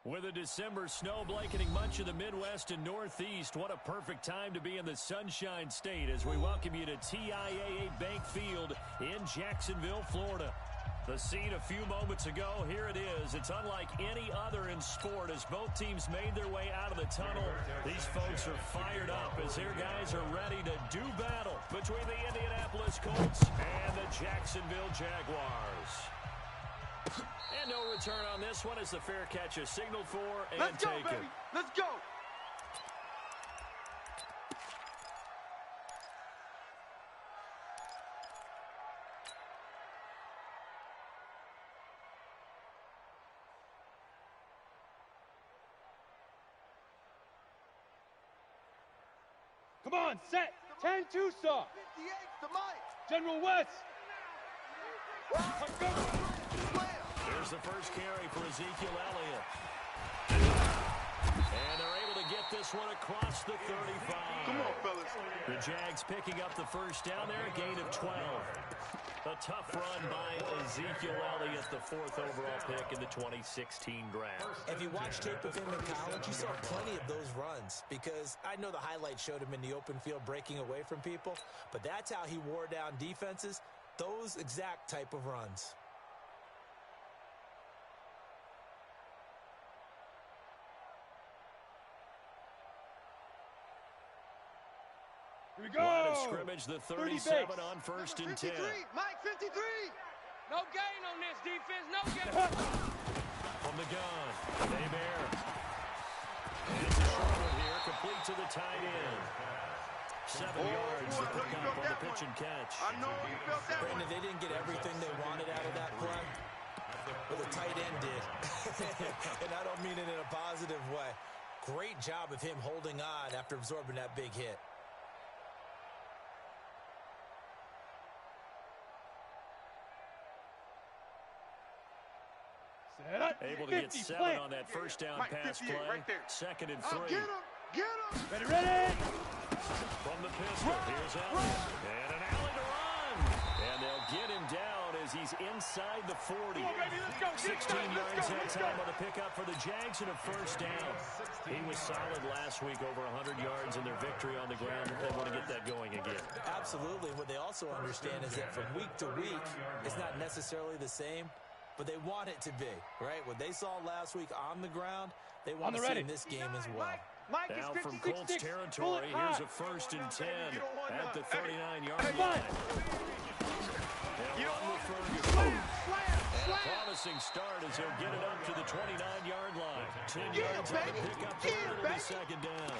With a December snow blanketing much of the Midwest and Northeast, what a perfect time to be in the Sunshine State as we welcome you to TIAA Bank Field in Jacksonville, Florida. The scene a few moments ago, here it is. It's unlike any other in sport as both teams made their way out of the tunnel. These folks are fired up as their guys are ready to do battle between the Indianapolis Colts and the Jacksonville Jaguars. And no return on this one as the fair catch is signaled for and Let's go, taken. baby. Let's go. Come on, set. 10 Tucson. 58 to Mike. General West. Here's the first carry for Ezekiel Elliott. And they're able to get this one across the 35. Come on, fellas. The Jags picking up the first down there, a gain of 12. A tough run by Ezekiel Elliott, the fourth overall pick in the 2016 draft. If you watch tape of him in college, you saw plenty of those runs because I know the highlights showed him in the open field breaking away from people, but that's how he wore down defenses, those exact type of runs. Here we go. Line of scrimmage, the 37 on first and 10. 53. Mike, 53. No gain on this defense. No gain. From the gun, Bear. And it's a short one here, complete to the tight end. 7 yards to pick up on the pitch and catch. I know you felt that Brandon, one. they didn't get everything they wanted out of that play, but the tight end did. And I don't mean it in a positive way. Great job of him holding on after absorbing that big hit. Able to get 7 on that first down Mike, pass 58 play. right there. Second and 3. Oh, get him. Get him. Ready, ready. From the pistol, here's Elliott. And an alley to run. And they'll get him down as he's inside the 40. Come on, baby, let's go. 16 yards that time on the pickup for the Jags and a first down. He was solid last week, over 100 yards in their victory on the ground. They want to get that going again. Absolutely. What they also understand is that from week to week, it's not necessarily the same, but they want it to be, right? What they saw last week on the ground, they want to see in this game as well. Mike is Now from 56. Colts territory, here's a first and 10 at the 39-yard line. You don't want Ferguson. Slam. Promising start as he'll get it up to the 29-yard line. 10 Yeah, yards on the baby. pickup Yeah, for the baby. second down.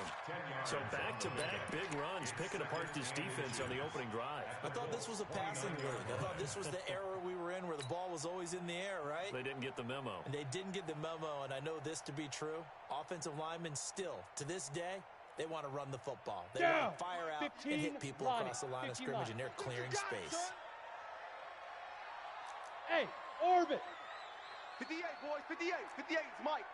So back-to-back big runs, picking apart this defense on the opening drive. I thought this was a passing league. I thought this was the era we were in where the ball was always in the air, right? They didn't get the memo. And they didn't get the memo, and I know this to be true. Offensive linemen still, to this day, they want to run the football. They want to fire out and hit people across the line of scrimmage, and they're clearing space. Hey, orbit. 58, boys. 58. 58 is Mike.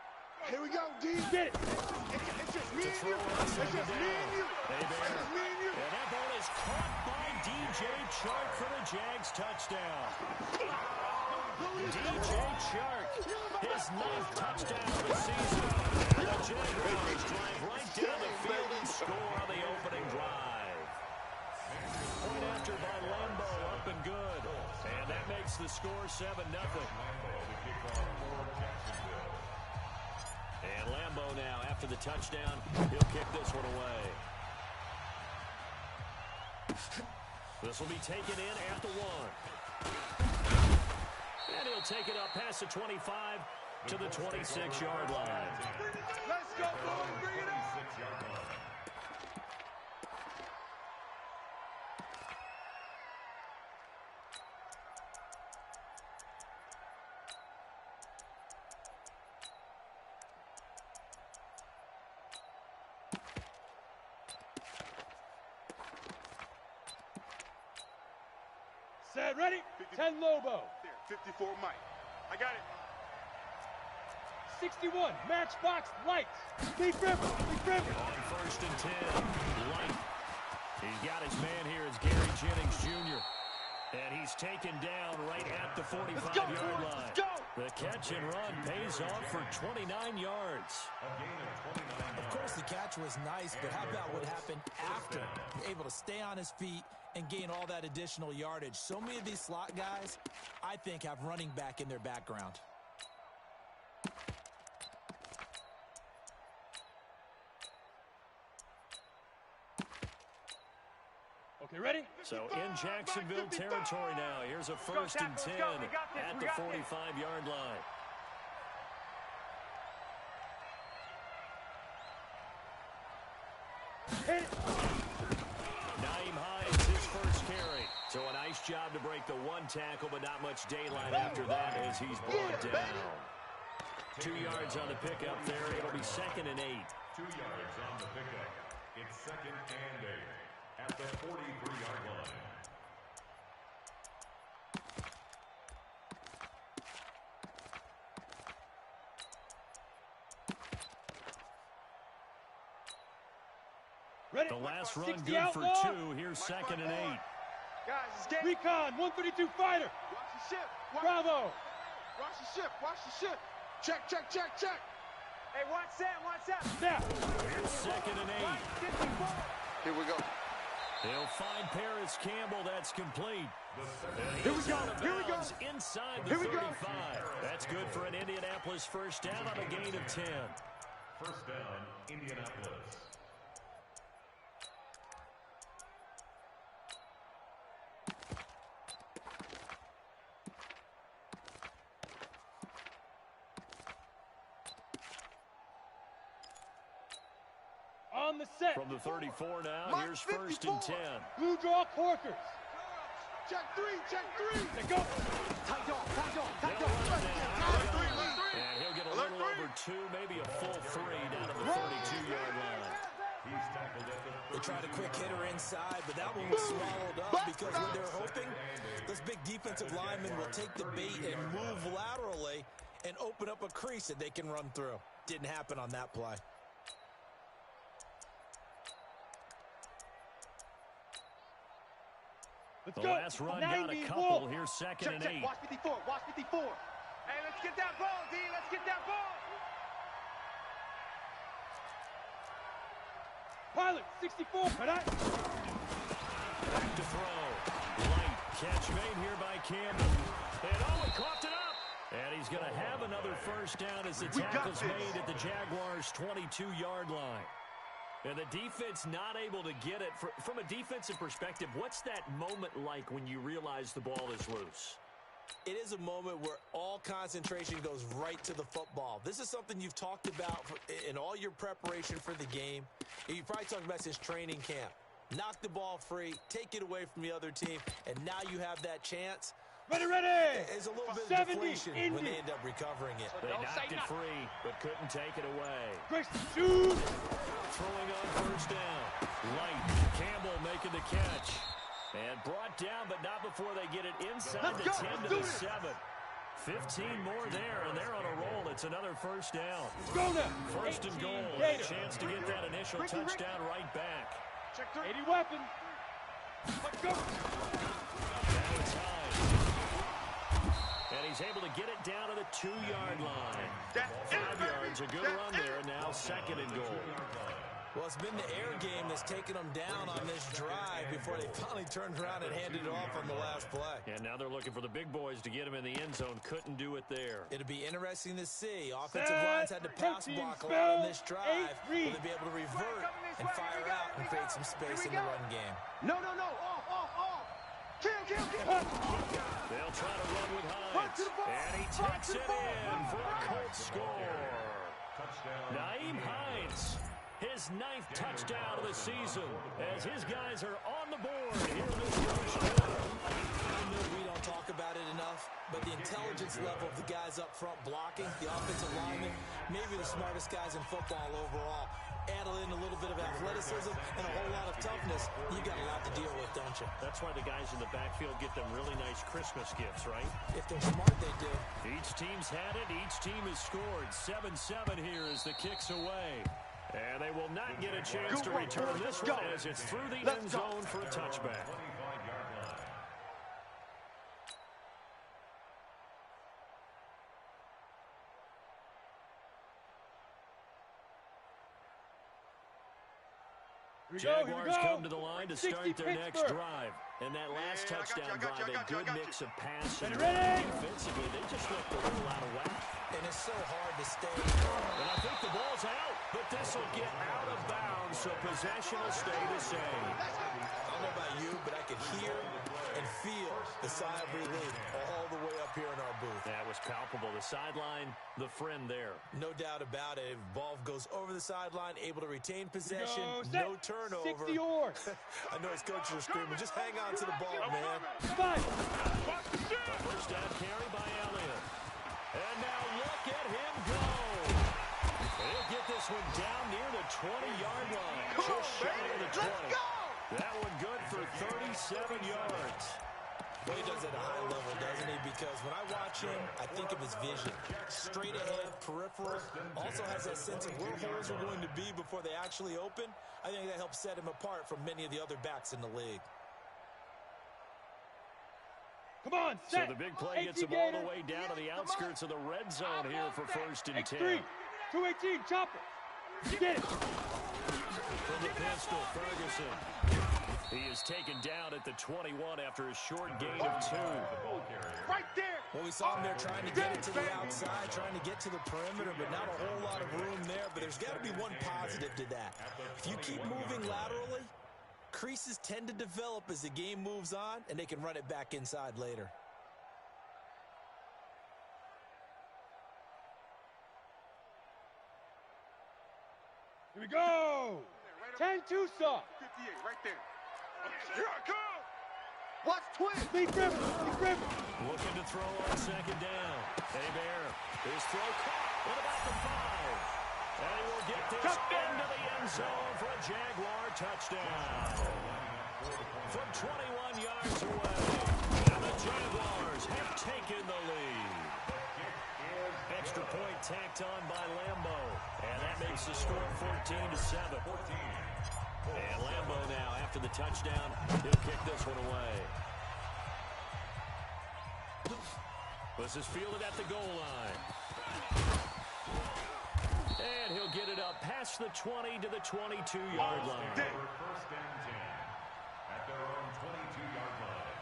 Here we go, D. Get it. It's just me and you. It's just me and you. It's just me and you. And that ball is caught by DJ Chark for the Jags touchdown. DJ Chark, his 9th touchdown of the season. And the Jaguars drive right down the field and score on the opening drive. Point after by Lambo, up and good. And that makes the score 7-0. And Lambo now, after the touchdown, he'll kick this one away. This will be taken in at the 1. And he'll take it up past the 25 to the 26-yard line. Let's go, boys. Bring it up. Set, ready. 10 Lobo. There, 54 Mike. I got it. 61 Matchbox Lights. Steve River. On first and 10, Light. He's got his man here. It's Gary Jennings Jr. And he's taken down right at the 45-yard line. The catch and run pays off for 29 yards. Of course, the catch was nice, but how about what happened after? Able to stay on his feet and gain all that additional yardage. So many of these slot guys, I think, have running back in their background. Okay, ready? So in Jacksonville territory now. Here's a 1st and 10 at the 45-yard line. Hit it. Naeem Hines, his first carry. So a nice job to break the one tackle, but not much daylight after that as he's brought down. 2 yards on the pickup there. It'll be 2nd and 8. 2 yards on the pickup. It's 2nd and 8 at the 43-yard line. Ready? The last run 60 good for outlaw. 2. Here's 2nd and 8. Guys, it's game. Recon, 132 fighter. Watch the ship. Bravo. Watch the ship. Watch the ship. Check, check, check, check. Hey, watch that. Snap. Here's 2nd and 8. Here we go. He'll find Paris Campbell. That's complete. And Here we he's go. out of Here we go. bounds inside the Here we go. 35. That's good for an Indianapolis first down on a gain of 10. First down, Indianapolis. On the set. From the 34 now, Mark here's 1st and 10. Blue draw Corkers. Check three. They go. They'll run it now. And he'll get a little over 2, maybe a full 3 down to the 32-yard line. He's tackled at the They tried a quick hitter inside, but that one was swallowed up because what they're hoping, those big defensive linemen will take the bait and move laterally and open up a crease that they can run through. Didn't happen on that play. Let's The go. last run got a couple. Here's 2nd and 8. Watch 54. Hey, let's get that ball, D. Let's get that ball. Pilot, 64. Back to throw. Light catch made here by Campbell. And he coughed it up. And he's going to have another first down as the tackle's made at the Jaguars' 22-yard line. And the defense not able to get it. From a defensive perspective, what's that moment like when you realize the ball is loose? It is a moment where all concentration goes right to the football. This is something you've talked about in all your preparation for the game. You probably talked about since training camp. Knock the ball free, take it away from the other team, and now you have that chance. Ready. There's a little bit of deflation when they end up recovering it. They knocked it free, but couldn't take it away. Grayson, shoot. Throwing on first down. Light. Campbell making the catch. And brought down, but not before they get it inside the 10 to the 7. 15 more there, and they're on a roll. It's another first down. Go now. 1st and goal. A chance to get that initial touchdown right back. Check 80 weapon. Let's go. Now it's high. And he's able to get it down to the 2-yard line. 5 yards, a good run there. Now 2nd and goal. Well, it's been the air game that's taken them down on this drive before they finally turned around and handed it off on the last play. And now they're looking for the big boys to get him in the end zone. Couldn't do it there. It'll be interesting to see. Offensive lines had to pass block a lot on this drive. Will they be able to revert and fire out and create some space in the run game? No. Off. Kill. They'll try to run with Hines. And he takes it in for a Colts score. Naeem Hines. His 9th touchdown of the season as his guys are on the board here in this first quarter. I know we don't talk about it enough, but the intelligence level of the guys up front blocking, the offensive linemen, maybe the smartest guys in football overall. Add in a little bit of athleticism and a whole lot of toughness, you got a lot to deal with, don't you? That's why the guys in the backfield get them really nice Christmas gifts, right? If they're smart, they do. Each team's had it. Each team has scored. 7-7 here as the kick's away. And they will not get a chance to return this one as it's through the end zone for a touchback. Jaguars come to the line to start their next drive. And that last touchdown drive, a good mix of pass and run. Defensively, they just looked a little out of whack. And it's so hard to stay. And I think the ball's out, but this will get out of bounds, so possession will stay the same. I don't know about you, but I could hear and feel the sigh of relief all the way up here in our booth. That was palpable. The sideline, the friend there. No doubt about it. Ball goes over the sideline, able to retain possession, no turnover. 60 yards. I know his coaches are screaming, just hang on to the ball, man. The first down carry by Elliott. And now look at him go. He'll get this one down near the 20-yard line. Just shy of the 20. That one good for 37 yards. Well, he does it at a high level, doesn't he? Because when I watch him, I think of his vision. Straight ahead, peripheral. Also has that sense of where holes are going to be before they actually open. I think that helps set him apart from many of the other backs in the league. Come on, set. So the big play gets him all the way down to the outskirts of the red zone here for 1st and 10. 218, chopper. Get it. From the pistol, Ferguson. He is taken down at the 21 after a short gain of 2. Right there. Well, we saw him there trying to get it to the outside, trying to get to the perimeter, but not a whole lot of room there. But there's got to be one positive to that. If you keep moving laterally, creases tend to develop as the game moves on, and they can run it back inside later. Here we go. 10 Tucson. 58, right there. Here I come. Watch twin. Lead River. Looking to throw on 2nd down. Bear. His throw caught. What about the 5? And he will get this into the end zone for a Jaguar touchdown. From 21 yards away. And the Jaguars have taken the lead. Extra point tacked on by Lambo. And that makes the score 14-7. And Lambo now, after the touchdown, he'll kick this one away. This is fielded at the goal line. And he'll get it up past the 20 to the 22-yard line. 1st and 10 at their own 22-yard line.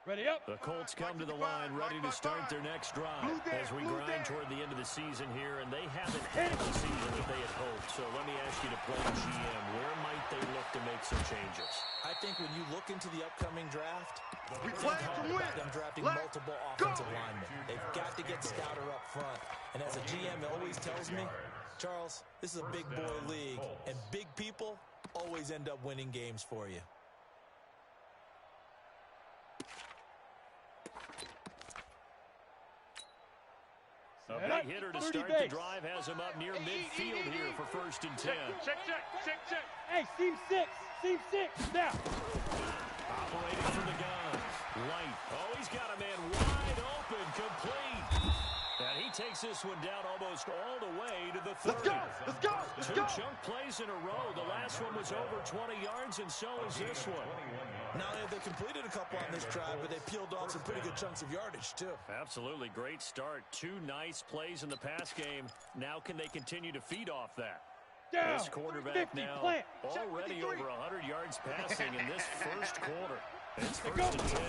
Ready up. The Colts come to the line ready to start their next drive as we grind toward the end of the season here, and they haven't had the season that they had hoped. So let me ask you to play GM. Where might they look to make some changes? I think when you look into the upcoming draft, We think play hard to win. about them drafting Let's multiple go. offensive linemen. They've got to get stouter up front. And as a GM always tells me, Charles, this is a big boy league, and big people always end up winning games for you. A big hitter to start the drive has him up near midfield here for 1st and 10. Check. Hey, seam 6. Now. Operating from the gun. Light. Oh, he's got a man wide open, complete. And he takes this one down almost all the way to the 30. Let's go. Two chunk plays in a row. The last one was over 20 yards, and so is this one. Not only have they completed a couple on this drive, but they peeled off some pretty good chunks of yardage, too. Absolutely. Great start. 2 nice plays in the pass game. Now can they continue to feed off that? Down. This quarterback 50, now plant. already over 100 yards passing in this first quarter. It's 1st go. and 10.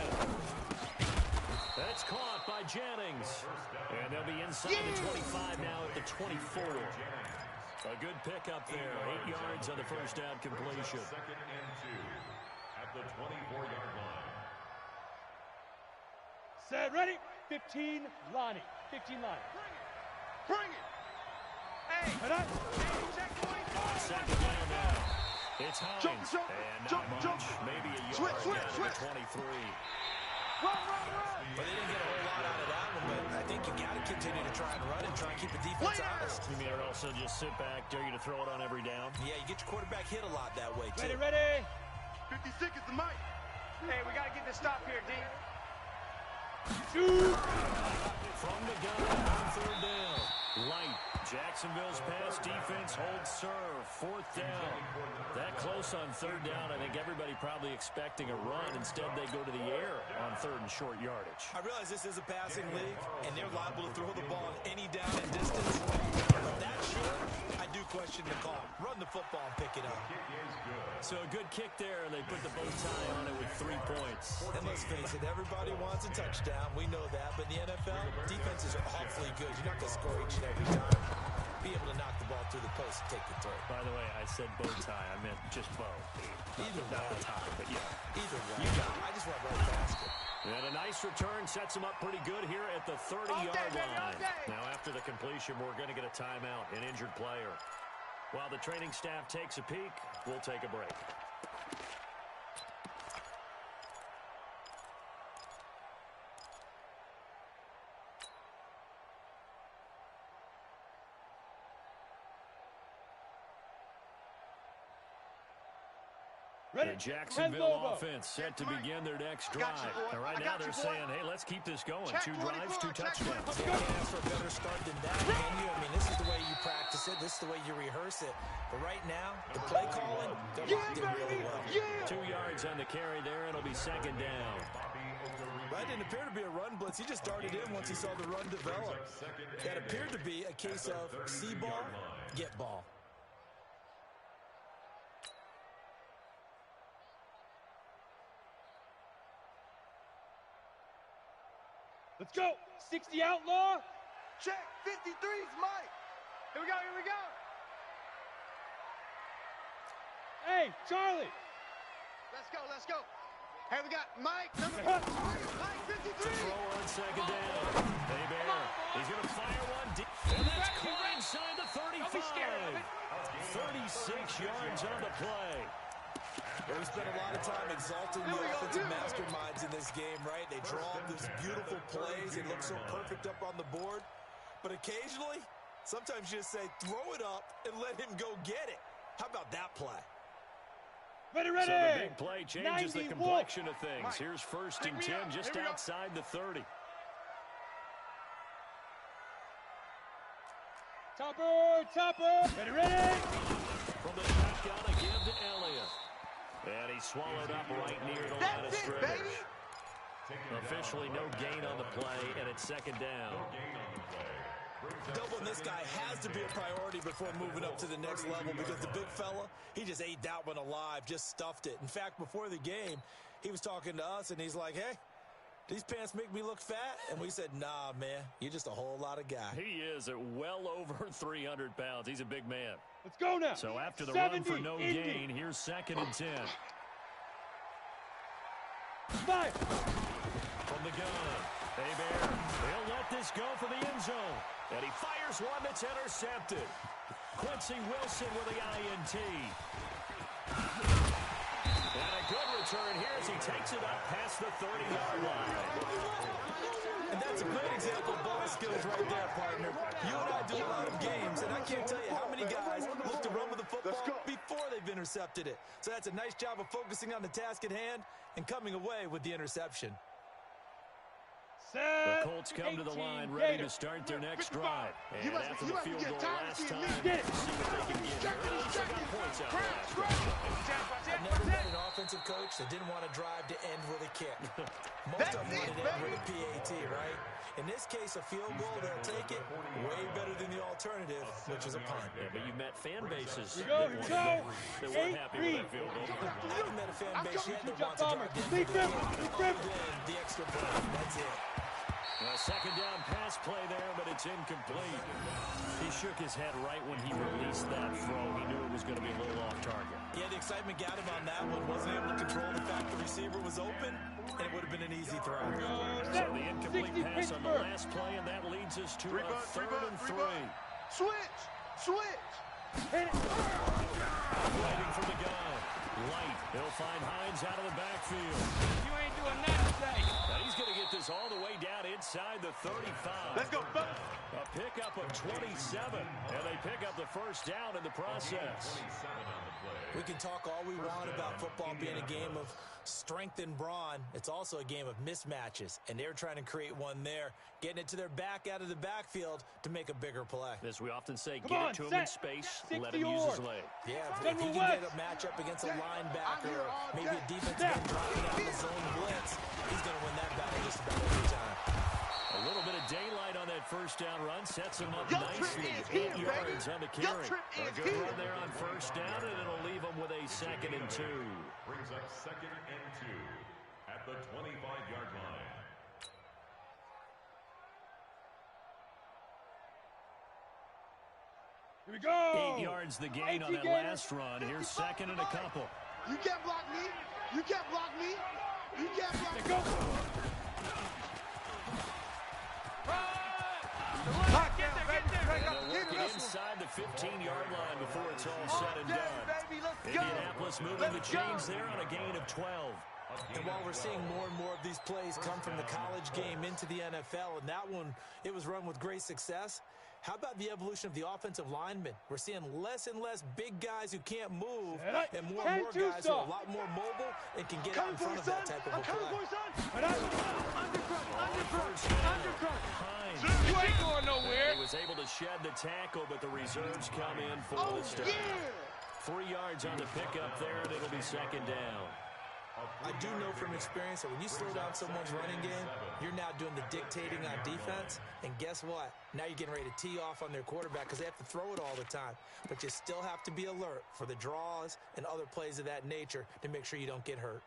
That's caught by Jennings. And they'll be inside the 25 now at the 24. A good pickup there. 8 yards on the first down completion. 2nd and 2 at the 24-yard line. Set, ready. 15, Lonnie. Bring it. Hey. Head up. Second down now. It's Hines. Jump. And not much. Maybe a yard down to the 23. Run. But they didn't get a whole lot out of that one, but I think you got to continue to try and run and try and keep the defense honest. You mean also just sit back, dare you to throw it on every down? Yeah, you get your quarterback hit a lot that way, too. Ready. 56 is the mic. Hey, we got to get this stop here, D. Shoot. From the gun on 3rd down. Light Jacksonville's pass defense holds serve. 4th down. That close on 3rd down. I think everybody probably expecting a run. Instead, they go to the air on 3rd and short yardage. I realize this is a passing league, and they're liable to throw the ball any down and distance. But that short, I do question the call. Run the football and pick it up. So a good kick there, and they put the bow tie on it with 3 points. And let's face it, everybody wants a touchdown. We know that. But in the NFL, defenses are awfully good. You're not going to score each and every time. Be able to knock the ball through the post and take the throw. By the way, I said bow tie. I meant just bow. Either not way. the tie, but yeah. Either way. You got it. I just went right past it. And a nice return sets him up pretty good here at the 30-yard line. Now, after the completion, we're going to get a timeout, an injured player. While the training staff takes a peek, we'll take a break. The Jacksonville offense set to begin their next drive. And right now they're saying, hey, let's keep this going. 2 drives, 2 touchdowns. You can't ask for a better start than that, can you? I mean, this is the way you practice it. This is the way you rehearse it. But right now, the play calling, they're locked in really well. 2 yards on the carry there. It'll be 2nd down. That didn't appear to be a run blitz. He just darted in once he saw the run develop. That appeared to be a case of see ball, get ball. Let's go. 60 outlaw. Check. 53's Mike. Here we go. Here we go. Hey, Charlie. Let's go. Let's go. Hey, we got Mike. Number 3. Mike, 53. Throw on 2nd down. Hey, Bear. He's going to fire one deep. And that's caught inside the 35. 36 yards on the play. We spent a lot of time exalting the offensive masterminds in this game, right? They draw up these beautiful plays. They look so perfect up on the board. But occasionally, sometimes you just say, throw it up and let him go get it. How about that play? Ready. So the big play changes 90 the complexion of things. Mike, Here's 1st and 10 just outside the 30. Topper. Ready. From the shotgun, a give to Elliott. And he swallowed up right near the line of scrimmage. Officially no gain on the play, and it's 2nd down. Doubling this guy has to be a priority before moving up to the next level because the big fella, he just ate that one alive, just stuffed it. In fact, before the game, he was talking to us, and he's like, hey, these pants make me look fat? And we said, nah, man, you're just a whole lot of guy. He is at well over 300 pounds. He's a big man. Let's go now. So after the run for no gain, here's 2nd and 10. 5. From the gun, hey, Bear. He'll let this go for the end zone. And he fires one that's intercepted. Quincy Wilson with the INT. And a good return here as he takes it up past the 30-yard line. And that's a great example of ball skills right there, partner. You and I do a lot of games, and I can't tell you how many guys look to run with the football before they've intercepted it. So that's a nice job of focusing on the task at hand and coming away with the interception. The Colts come to the line ready to start their next drive. And after the field goal last time, see what they can get here. They also got points out last drive. I've never been an offensive coach that didn't want to drive to end with a kick. Most of them wanted to end with a PAT, right? In this case, a field goal, they'll take it way better than the alternative, which is a punt. Yeah, but you've met fan bases Here we go. that weren't happy with that field goal. I haven't met a fan base yet that wants to drive to end with the extra point. That's it. A 2nd down pass play there, but it's incomplete. He shook his head right when he released that throw. He knew it was going to be a little off target. Yeah, the excitement got him on that one. Wasn't able to control the fact the receiver was open, and it would have been an easy throw. So the incomplete pass on the last play, and that leads us to a 3rd and 3. Switch. Hit it. Waiting for the gun. Light. He'll find Hines out of the backfield. You ain't doing that today. Now he's going to get this all the way down inside inside the 35. Let's go, fellas. A pickup of 27, and they pick up the first down in the process. We can talk all we want about football being a game of strength and brawn. It's also a game of mismatches, and they're trying to create one there, getting it to their back out of the backfield to make a bigger play. As we often say, get it to him in space, let him use his leg. Yeah, if he can get a matchup against a linebacker or maybe a defensive end dropping down the zone blitz, he's going to win that battle just about every time. A little bit of daylight on that first down run sets him up nicely. 8 yards on the carry. A good run there on first down, and it'll leave him with a 2nd and 2. Brings up 2nd and 2 at the 25-yard line. Here we go. 8 yards the gain on that last run. Here's 2nd and a couple. You can't block me. You can't block me. You can't block me. Go. And they'll work it inside the 15-yard line before it's all said and done. Indianapolis moving the chains there on a gain of 12. And while we're seeing more and more of these plays come from the college game into the NFL, and that one, it was run with great success, how about the evolution of the offensive linemen? We're seeing less and less big guys who can't move and more guys who are a lot more mobile and can get out in front of that type of a play. You ain't going nowhere. He was able to shed the tackle, but the reserves come in for the start. 3 yards on the pickup there, and it'll be 2nd down. I do know from experience that when you slow down someone's running game, you're now doing the dictating on defense. And guess what? Now you're getting ready to tee off on their quarterback because they have to throw it all the time. But you still have to be alert for the draws and other plays of that nature to make sure you don't get hurt.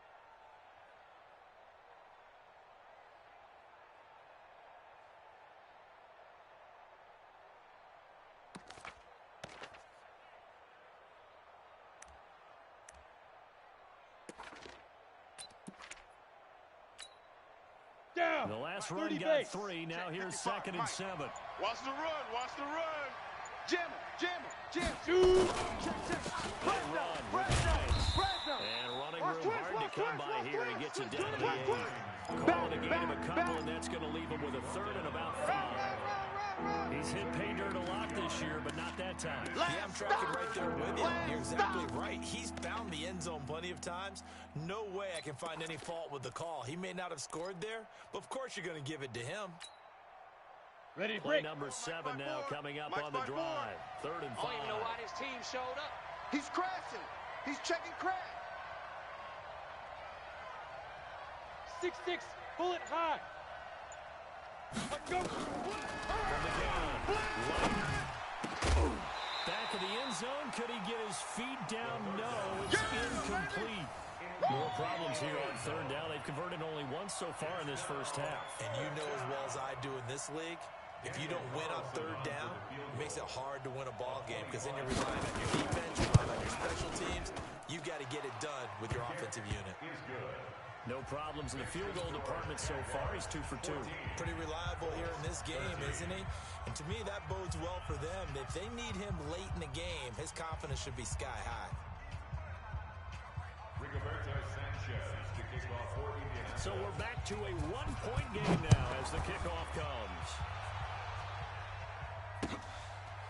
The last run got 3. Now here's 2nd and 7. Watch the run. Watch the run. Jam it. Jam it. Jam it. They run with nice. And running room hard to come by here. He gets it down to the 8. Calling a gain of a couple, and that's going to leave him with a 3rd and about 5. He's hit pay dirt a lot this year, but not that time. Yeah, I'm tracking right there with you. You're exactly right. He's found the end zone plenty of times. No way I can find any fault with the call. He may not have scored there, but of course you're going to give it to him. Ready to Play break. number 7 now coming up on the drive. 3rd and 5. I don't even know why this team showed up. He's crashing. He's checking crash. 6'6", bullet high. Let's go. From the gun. Back of the end zone. Could he get his feet down? No, it's incomplete. More problems here on 3rd down. They've converted only once so far in this first half. And you know as well as I do in this league, if you don't win on 3rd down, it makes it hard to win a ball game because then you're relying on your defense, you're relying on your special teams. You've got to get it done with your offensive unit. No problems in the field goal department so far. He's 2 for 2. Pretty reliable here in this game, isn't he? And to me, that bodes well for them. If they need him late in the game, his confidence should be sky high. So we're back to a 1-point game now as the kickoff comes.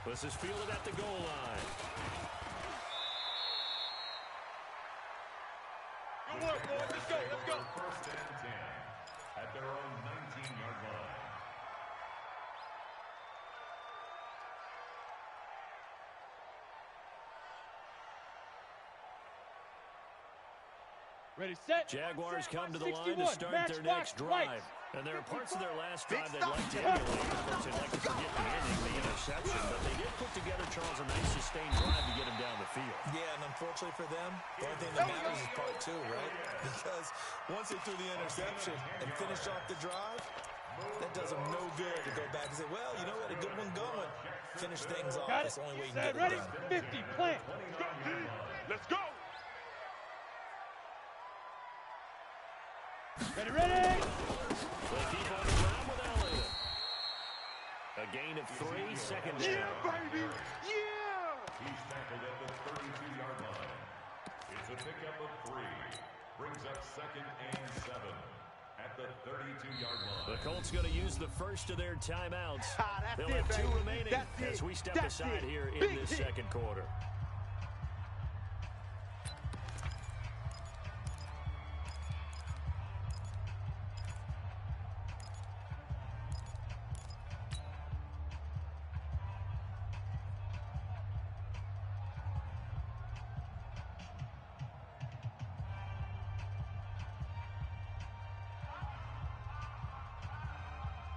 This is fielded at the goal line. Good work, boys. Let's go. Let's go. 1st and 10 at their own 19-yard line. Ready, set. Jaguars come to the line to 61. start Match their box, next drive. right. And there are parts of their last drive they'd like to emulate. Of course, they'd like to forget the ending, the interception. But they did put together, Charles, a nice sustained drive to get him down the field. Yeah, and unfortunately for them, the only thing that matters is part 2, right? Because once they threw the interception and finished off the drive, that does them no good to go back and say, well, you know what, a good one going. Finish things off. Got it. That's the only way you can Set, get ready. it done. 50, plant. Let's go. Ready, ready. They keep on the ground with Elliott. A gain of 3, 2nd down. Yeah, baby. Yeah. He's tackled at the 32-yard line. It's a pickup of 3. Brings up 2nd and 7 at the 32-yard line. The Colts going to use the first of their timeouts. They'll it, have 2 baby. remaining That's as it. we step That's aside it. here in Big this hit. second quarter.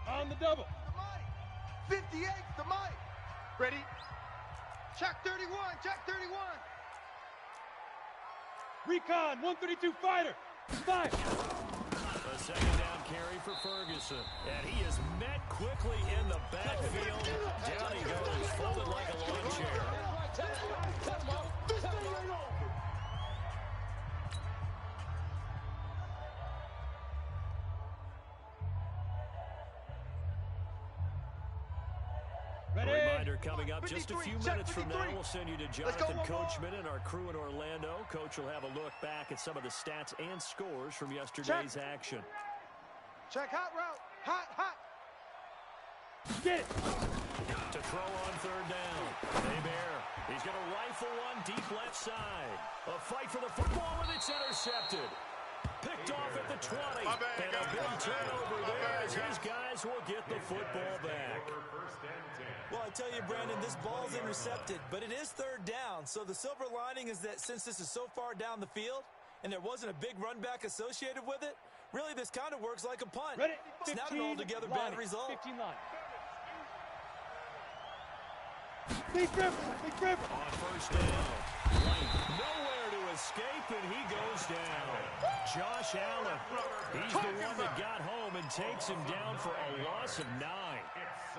On the double. 58's the mic. Ready? Check 31. Check 31. Recon 132 fighter. Fire. A second down carry for Ferguson. And he is met quickly in the backfield. Down he goes, folded like a lawn chair. Ready? A reminder coming up just a 53, few check minutes from now. 53. We'll send you to Let's go, Jonathan one more. Coachman and our crew in Orlando. Coach will have a look back at some of the stats and scores from yesterday's action. Check hot route. Hot, hot. Get it. To throw on third down. Bear. He's going to rifle one deep left side. A fight for the football, and it's intercepted. Picked off at the 20. My bad, And a guys. big My bad. turnover My there bad, as his guys will get the football back. First and 10. Well, I tell you, Brandon, this ball's intercepted, but it is third down. So the silver lining is that since this is so far down the field and there wasn't a big run back associated with it, really this kind of works like a punt. Ready? It's not an 15 altogether line. bad result. 15 line. Big grip. Big grip. On first down. White nowhere to escape, and he goes down. Josh Allen. He's the one that got home and takes him down for a loss of 9.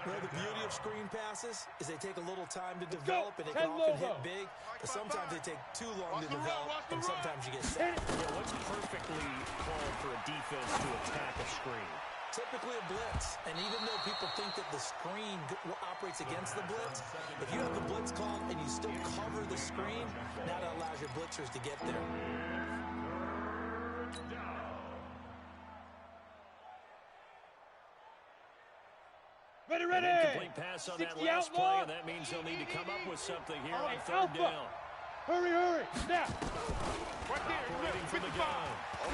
Well, the beauty of screen passes is they take a little time to go. develop, and they 10 can often logo. hit big, but sometimes they take too long Watch to the run, develop, watch the and run. sometimes you get Hit sacked. it. Yeah, what's perfectly called for a defense to attack a screen? Typically a blitz, and even though people think that the screen operates against the blitz, if you have the blitz called and you still cover the screen, now that allows your blitzers to get there. Ready, An ready. incomplete pass on that 60 last outlaw. play, and that means they'll need to come up with something here on third Alpha. down. Hurry, hurry. Snap. Right there. Operating from the gun.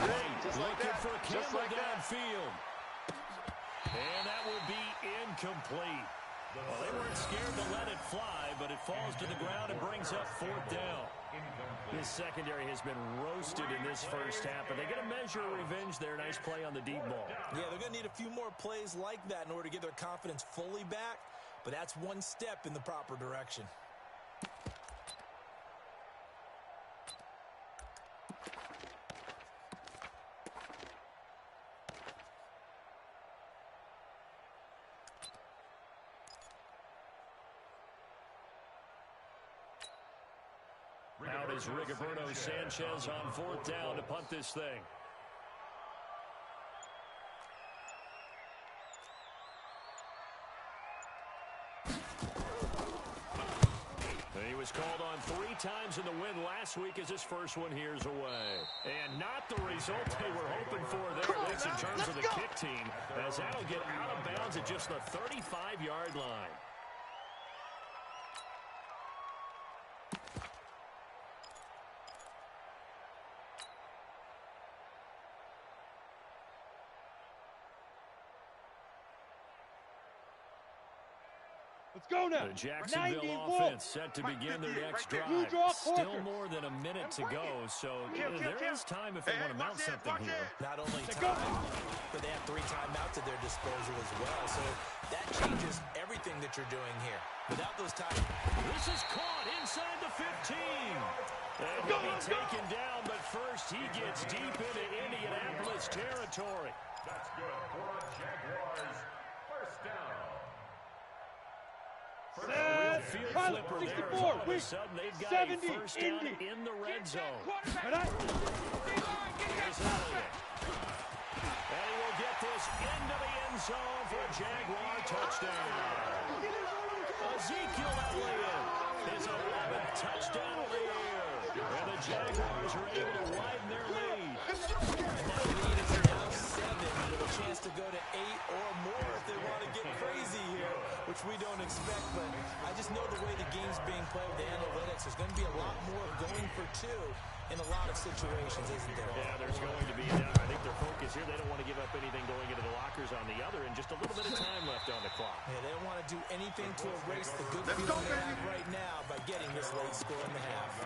White looking for Campbell downfield. And that will be incomplete. Well, they weren't scared to let it fly, but it falls to the ground and brings up fourth down. This secondary has been roasted in this first half, but they get a measure of revenge there. Nice play on the deep ball. Yeah, they're going to need a few more plays like that in order to get their confidence fully back, but that's one step in the proper direction. Out is Rigoberto Sanchez on fourth down to punt this thing. He was called on 3 times in the win last week as his first one here's away. And not the result they were hoping for there, Vince, in terms of the kick team, as that'll get out of bounds at just the 35-yard line. Let's go now. The Jacksonville 90 offense set to begin their next drive. You draw Still corners. more than a minute to go, so Kill, there is time if they want to mount something here. Not only Let's go. time, but they have 3 timeouts at their disposal as well. So that changes everything that you're doing here. Without those timeouts. This is caught inside the 15. And he'll be taken down, but first he gets deep into Indianapolis territory. That's good for a Jaguars. First down. Real field Cut. flipper there. 64. All of a Wait. sudden, they've got 70. a first down Indy. in the red zone. Ready? Here's Elliott. And he will get this into the end zone for a Jaguar touchdown. Ezekiel Elliott, his 11th touchdown of the year. And the Jaguars are able to widen their lead. My lead is now 7 with a chance which we don't expect, but I just know the way the game's being played with the analytics, there's going to be a lot more going for two in a lot of situations, isn't there? Yeah, there's going to be. I think their focus here, they don't want to give up anything going into the lockers on the other, and just a little bit of time left on the clock. Yeah, they don't want to do anything to erase the good feeling they have right now by getting this late score in the half.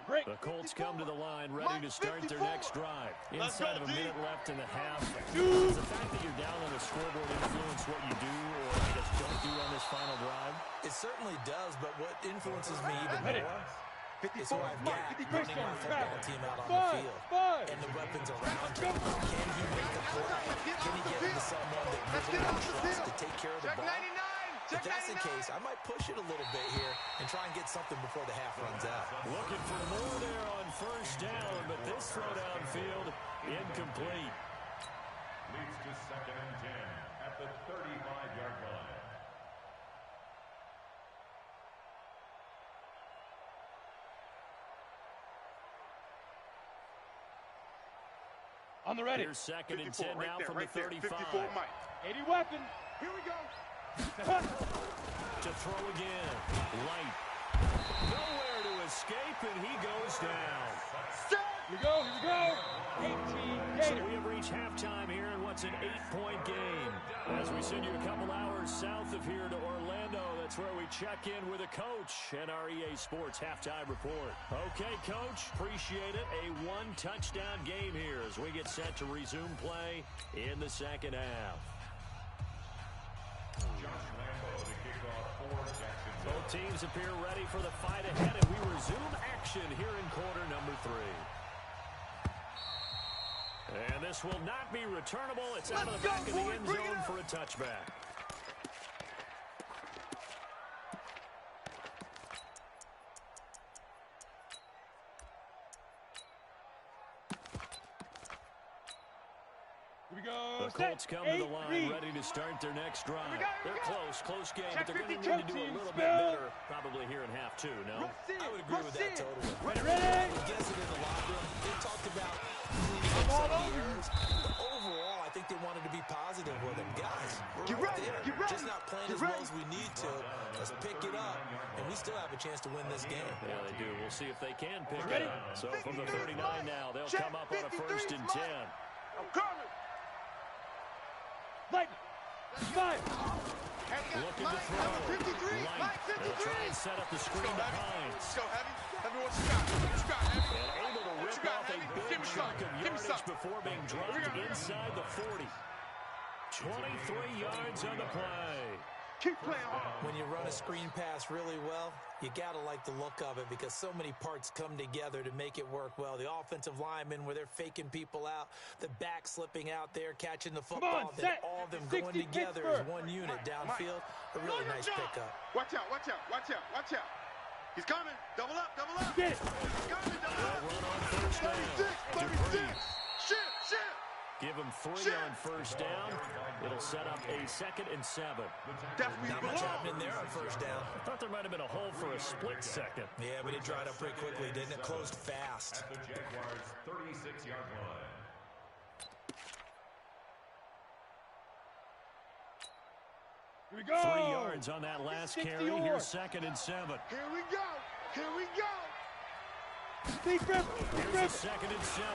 The Colts come to the line ready to start their next drive. Inside of a minute left in the half. Does the fact that you're down on the scoreboard influence what you do, or I guess don't do on this final drive? It certainly does, but what influences me even more is who I've got running my football team out on the field and the weapons around him. Can he make the play? Can he get into someone that really trusts to take care of the ball? If that's the case, I might push it a little bit here and try and get something before the half runs out. Looking for more there on first down, but this throw downfield incomplete. Leads to 2nd and 10 at the 35-yard line. On the ready. Here's 2nd and 10 now from the 35. 54 Mike. 80 weapon. Here we go. To throw again. Light. Nowhere to escape, and he goes down. Here we go. 18 So Gator. we have reached halftime here in what's an 8-point game. As we send you a couple hours south of here to Orlando, that's where we check in with a coach and our EA Sports halftime report. Okay, Coach, appreciate it. A one-touchdown game here as we get set to resume play in the second half. Both teams appear ready for the fight ahead, and we resume action here in quarter number 3. And this will not be returnable. It's out of the back of the end zone for a touchback. Here we go. The Colts come to the line ready to start their next drive. They're close game, but they're going to need to do a little bit better probably here in half 2, no? I would agree with that totally. Ready. I guess it in the locker room. They talked about cleaning up some of the errors. But overall, I think they wanted to be positive with them. Guys, we're right there. Just not playing as well as we need to. Let's pick it up, and we still have a chance to win this game. Yeah, they do. We'll see if they can pick it up. So from the 39 now, they'll come up on a 1st and 10. I'm coming. Lightning. 5. Looking to throw. Light. They'll try and set up the screen behind. Let's go, Heavy. Heavy, what you got? What you got, Heavy? And able to rip off a big chunk of yardage before being dropped inside the 40. 23 yards on the play. Keep playing hard. When you run a screen pass really well, you got to like the look of it because so many parts come together to make it work well. The offensive linemen where they're faking people out, the back slipping out there, catching the football, then all of them going together as one unit downfield. A really nice pickup. Watch out. He's coming. Double up. Get it. He's coming. Double up. Run on first down. 36. Shit. Give him 3 on first down. It'll set up a 2nd and 7. Not much happening there on first down. I thought there might have been a hole for a split second. Yeah, but it dried up pretty quickly, didn't it? Closed fast. At the Jaguars' 36-yard line. Here we go. 3 yards on that last carry. Here's 2nd and 7. Here we go. Steve Griffin. Here's the 2nd and 7.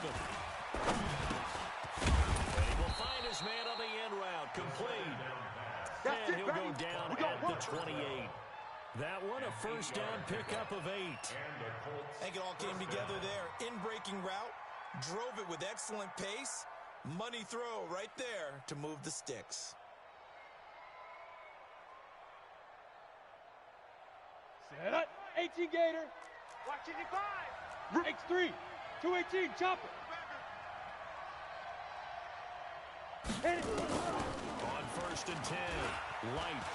And he will find his man on the end route. Complete. And he'll go down at the 28. That one a first down pickup of 8. I think it all came together there. In-breaking route. Drove it with excellent pace. Money throw right there to move the sticks. Set up. 18 Gator. Watch it, 5. X3. 218. Chopper. Hit it. On 1st and 10. Light.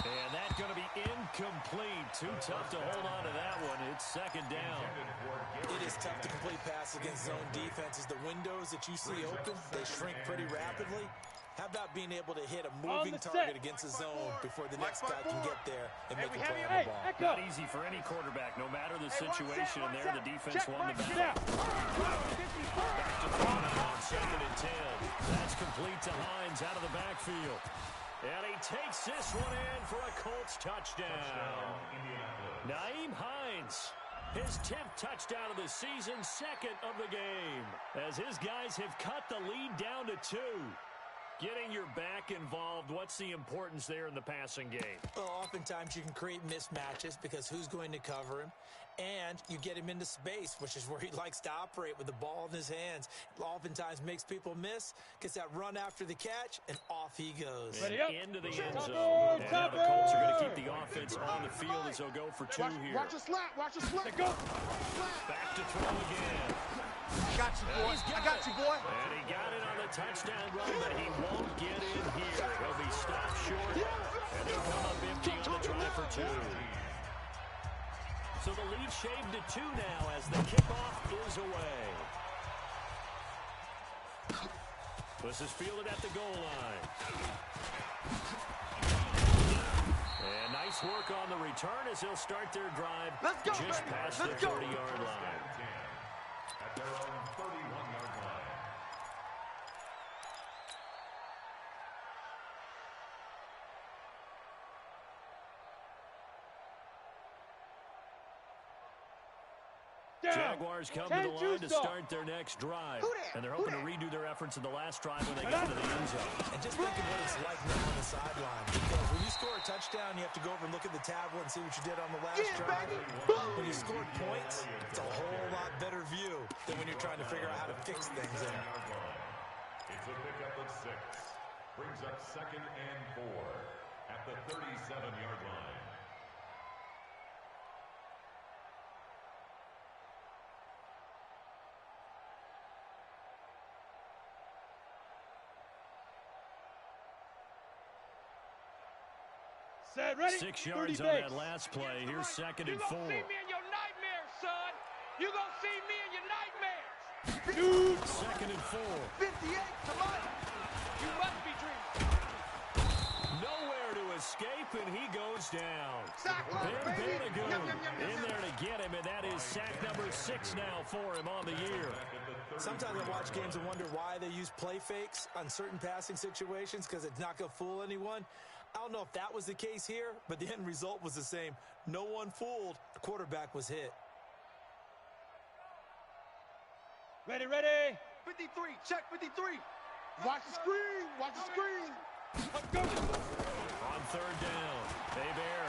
And that's going to be incomplete. Too tough to hold on to that one. It's 2nd down. It is tough to complete pass against zone defenses. The windows that you see open, they shrink pretty rapidly. How about being able to hit a moving target against the zone before the next guy can get there and make a play on the ball? Not easy for any quarterback, no matter the situation, and there the defense won the battle. Back to throw now on 2nd and 10. That's complete to Hines out of the backfield. And he takes this one in for a Colts touchdown. Nyheim Hines, his 10th touchdown of the season, 2nd of the game, as his guys have cut the lead down to 2. Getting your back involved, what's the importance there in the passing game? Well, oftentimes you can create mismatches because who's going to cover him? And you get him into space, which is where he likes to operate with the ball in his hands. Oftentimes makes people miss, gets that run after the catch, and off he goes. Into the end zone. And now the Colts are going to keep the offense on the field as they'll go for 2 here. Watch a slap, watch a slap. Go. Back to throw again. Got you, boy. I got you, boy. And he got it on the touchdown run, but he won't get in here. He'll be stopped short, and they'll come up empty on the drive for 2. So the lead shaved to 2 now as the kickoff is away. This is fielded at the goal line. And nice work on the return as they'll start their drive just past the 30-yard line. At their own 31-yard line. Jaguars come to the line to start their next drive. And they're hoping to redo their efforts in the last drive when they get into the end zone. And just think of what it's like now on the sideline. Because when you score a touchdown, you have to go over and look at the tablet and see what you did on the last drive. When you scored points, it's a whole lot better view than when you're trying to figure out how to fix things there. It's a pickup of 6. Brings up 2nd and 4 at the 37-yard line. Set, ready. 6 yards on that last play. Here's 2nd and 4. You gonna see me in your nightmares, son. You gonna see me in your nightmares. 2nd and 4. 58 to Mike. You must be dreaming. Nowhere to escape, and he goes down. Sack line, baby. In there to get him, and that is sack number 6 now for him on the year. Sometimes I watch games and wonder why they use play fakes on certain passing situations because it's not going to fool anyone. I don't know if that was the case here, but the end result was the same. No one fooled. The quarterback was hit. Ready, ready. 53, check 53. Watch the screen, watch the screen. Let's go. On 3rd down, Bear.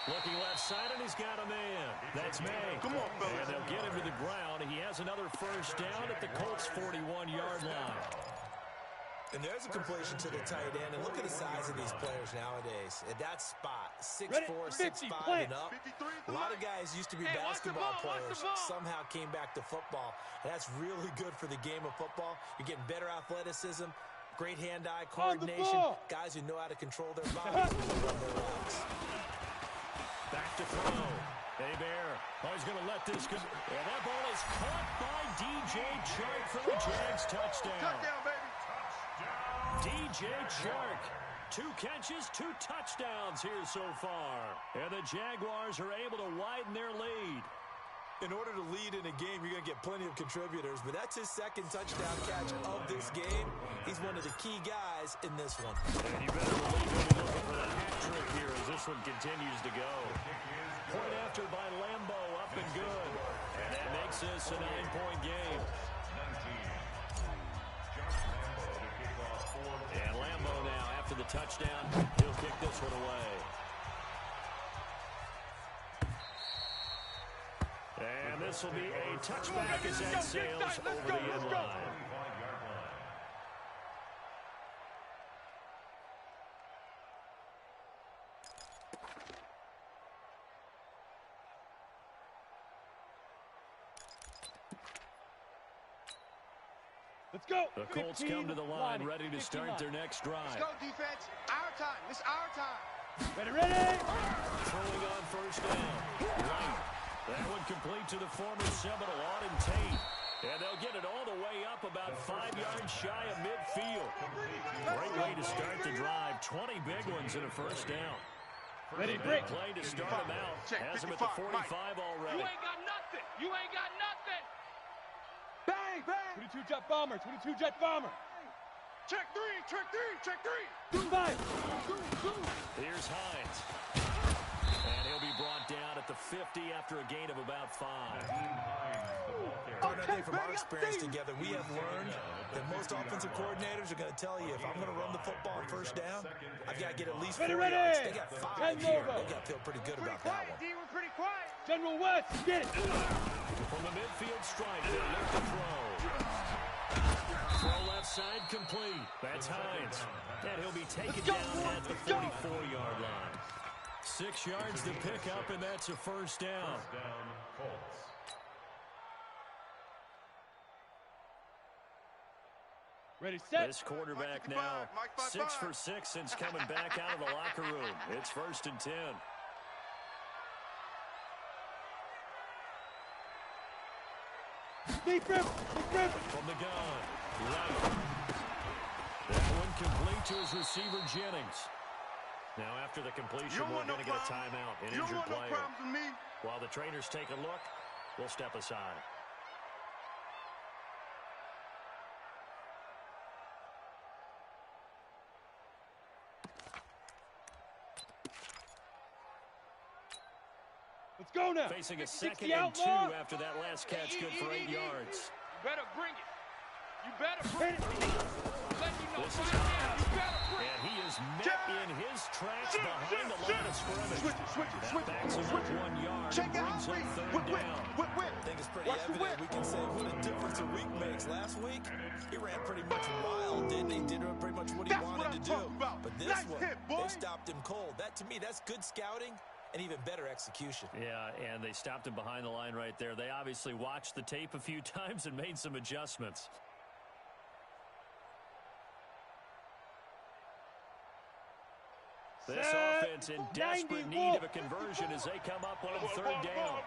Looking left side, and he's got a man. That's May. Come on, fellas. And they'll get him to the ground. He has another 1st down at the Colts' 41-yard line. And there's a completion to the tight end. And look at the size of these players nowadays. At that spot, 6'4", 6'5", and up. A lot of guys used to be basketball players, somehow came back to football. And that's really good for the game of football. You're getting better athleticism, great hand-eye coordination, guys who know how to control their bodies and run their routes. Back to throw. Bear. Oh, he's going to let this go. And that ball is caught by DJ Chark for the Jags touchdown. Touchdown, baby. DJ Chark. 2 catches, 2 touchdowns here so far. And the Jaguars are able to widen their lead. In order to lead in a game, you're going to get plenty of contributors, but that's his 2nd touchdown catch of this game. He's one of the key guys in this one. And you better believe he'll be looking for the hat trick here as this one continues to go. Point after by Lambo, up and good. And that makes this a 9-point game. And Lambo now, after the touchdown, he'll kick this one away. And this will be a touchback as that sails over the end line. Let's go. The Colts come to the line, ready to start their next drive. Let's go, defense. Our time. It's our time. Ready, ready. Throwing on 1st down. Right. That one complete to the former Seminole, Auden Tate. And they'll get it all the way up about 5 yards shy of midfield. Great way to start the drive. 20 big ones in a first down. Ready, Big break. play to start him out. Has him at the 45 already. You ain't got nothing. You ain't got nothing. Bang, bang. 22 jet bomber. 22 jet bomber. Check three, check three, check three. 5. Here's Hines. And he'll be brought down at the 50 after a gain of about 5. I think from our experience together, we have learned that most offensive coordinators are going to tell you, if I'm going to run the football on first down, I've got to get at least 4 yards. They got 5 here. They got to feel pretty good about that one. D, we're pretty quiet. General West, get it. From the midfield strike, they look to throw. Throw left side complete. That's Hines. And he'll be taken down at the 44-yard line. 6 yards to pick up, and that's a first down. Ready, set. This quarterback now 6 for 6 since coming back out of the locker room. It's 1st and 10. Deep rip. From the gun, Light. That one complete to his receiver, Jennings. Now after the completion, we're going to get a timeout, an injured player. While the trainers take a look, we'll step aside. Let's go now. Facing a 60 2nd and 2 outlaw. after that last catch, good for 8 yards. You better bring it. You better bring it. Let me know This right is now. Hines. You better bring it. And he is met in his tracks behind the line of scrimmage. That backs him up 1 yard and brings up 3rd down. I think it's pretty evident. We can say what a difference a week makes. Last week, he ran pretty much wild, didn't he? Did pretty much what he wanted to do. But this one, they stopped him cold. That, to me, that's good scouting and even better execution. Yeah, and they stopped him behind the line right there. They obviously watched the tape a few times and made some adjustments. This offense in desperate need of a conversion as they come up on 3rd down.